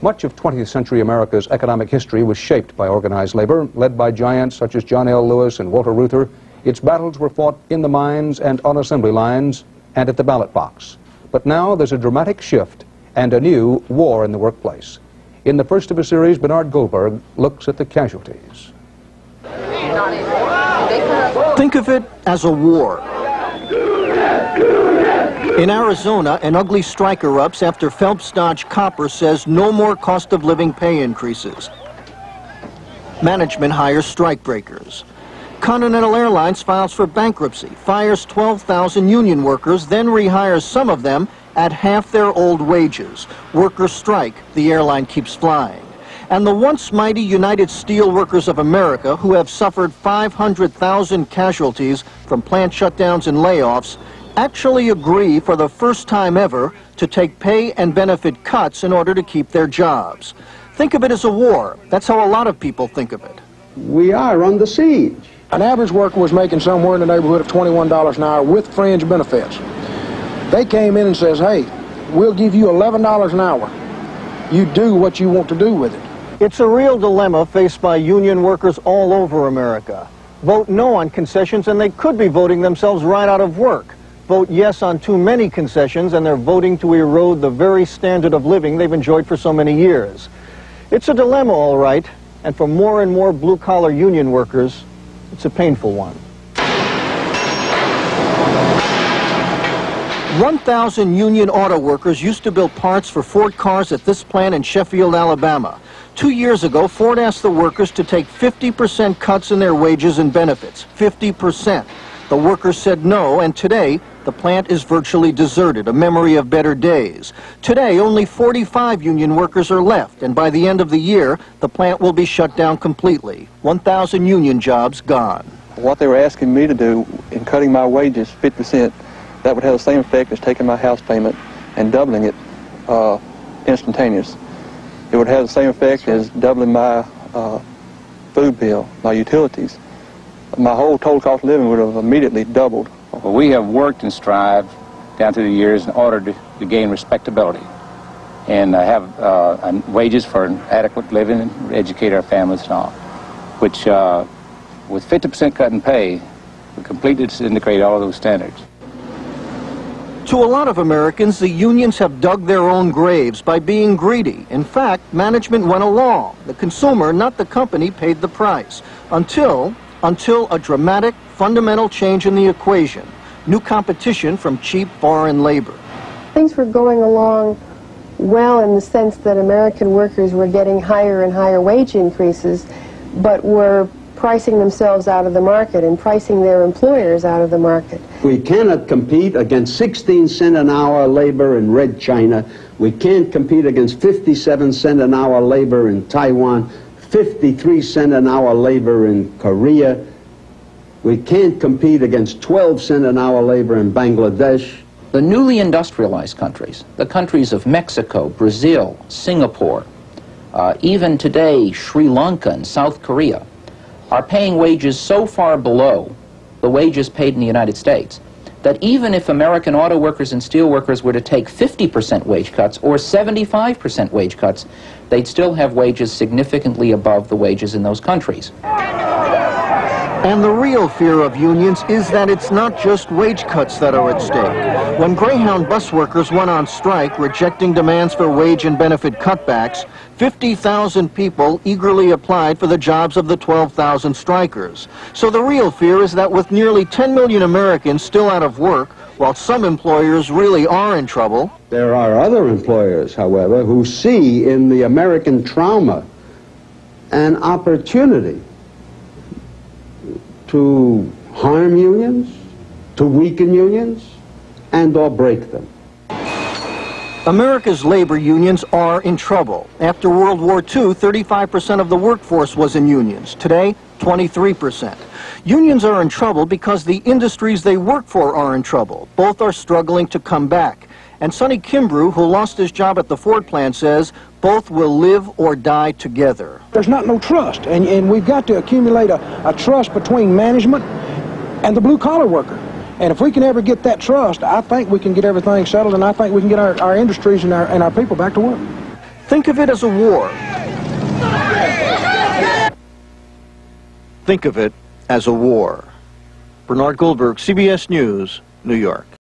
Much of 20th century America's economic history was shaped by organized labor, led by giants such as John L. Lewis and Walter Reuther. Its battles were fought in the mines and on assembly lines and at the ballot box. But now there's a dramatic shift and a new war in the workplace. In the first of a series, Bernard Goldberg looks at the casualties. Think of it as a war. In Arizona, an ugly strike erupts after Phelps Dodge Copper says no more cost of living pay increases. Management hires strikebreakers. Continental Airlines files for bankruptcy, fires 12,000 union workers, then rehires some of them at half their old wages. Workers strike, the airline keeps flying. And the once mighty United Steelworkers of America, who have suffered 500,000 casualties from plant shutdowns and layoffs, actually agree for the first time ever to take pay and benefit cuts in order to keep their jobs. Think of it as a war. That's how a lot of people think of it. We are under siege. An average worker was making somewhere in the neighborhood of $21 an hour with fringe benefits. They came in and says, hey, we'll give you $11 an hour. You do what you want to do with it. It's a real dilemma faced by union workers all over America. Vote no on concessions and they could be voting themselves right out of work. Vote yes on too many concessions and they're voting to erode the very standard of living they've enjoyed for so many years. It's a dilemma, all right, and for more and more blue-collar union workers, it's a painful one. 1,000 union auto workers used to build parts for Ford cars at this plant in Sheffield, Alabama. 2 years ago, Ford asked the workers to take 50% cuts in their wages and benefits. 50%. The workers said no, and today, the plant is virtually deserted, a memory of better days. Today, only 45 union workers are left, and by the end of the year, the plant will be shut down completely. 1,000 union jobs gone. What they were asking me to do in cutting my wages 50%, that would have the same effect as taking my house payment and doubling it instantaneous. It would have the same effect as doubling my food bill, my utilities. My whole total cost of living would have immediately doubled. Well, we have worked and strived down through the years in order to gain respectability and have wages for an adequate living and educate our families and all, which with 50% cut in pay would completely disintegrate all of those standards. To a lot of Americans, the unions have dug their own graves by being greedy. In fact, management went along. The consumer, not the company, paid the price. Until a dramatic, fundamental change in the equation. New competition from cheap foreign labor. Things were going along well in the sense that American workers were getting higher and higher wage increases, but were pricing themselves out of the market and pricing their employers out of the market. We cannot compete against 16 cent an hour labor in Red China. We can't compete against 57 cent an hour labor in Taiwan, 53 cent an hour labor in Korea. We can't compete against 12 cent an hour labor in Bangladesh. The newly industrialized countries, the countries of Mexico, Brazil, Singapore, even today Sri Lanka and South Korea, are paying wages so far below the wages paid in the United States that even if American auto workers and steel workers were to take 50% wage cuts or 75% wage cuts, they'd still have wages significantly above the wages in those countries. And the real fear of unions is that it's not just wage cuts that are at stake. When Greyhound bus workers went on strike, rejecting demands for wage and benefit cutbacks, 50,000 people eagerly applied for the jobs of the 12,000 strikers. So the real fear is that with nearly 10 million Americans still out of work, while some employers really are in trouble, there are other employers, however, who see in the American trauma an opportunity to harm unions, to weaken unions, and or break them. America's labor unions are in trouble. After World War II, 35% of the workforce was in unions. Today, 23%. Unions are in trouble because the industries they work for are in trouble. Both are struggling to come back. And Sonny Kimbrough, who lost his job at the Ford plant, says both will live or die together. There's not no trust, and we've got to accumulate a trust between management and the blue-collar worker. And if we can ever get that trust, I think we can get everything settled, and I think we can get our industries and our people back to work. Think of it as a war. Think of it as a war. Bernard Goldberg, CBS News, New York.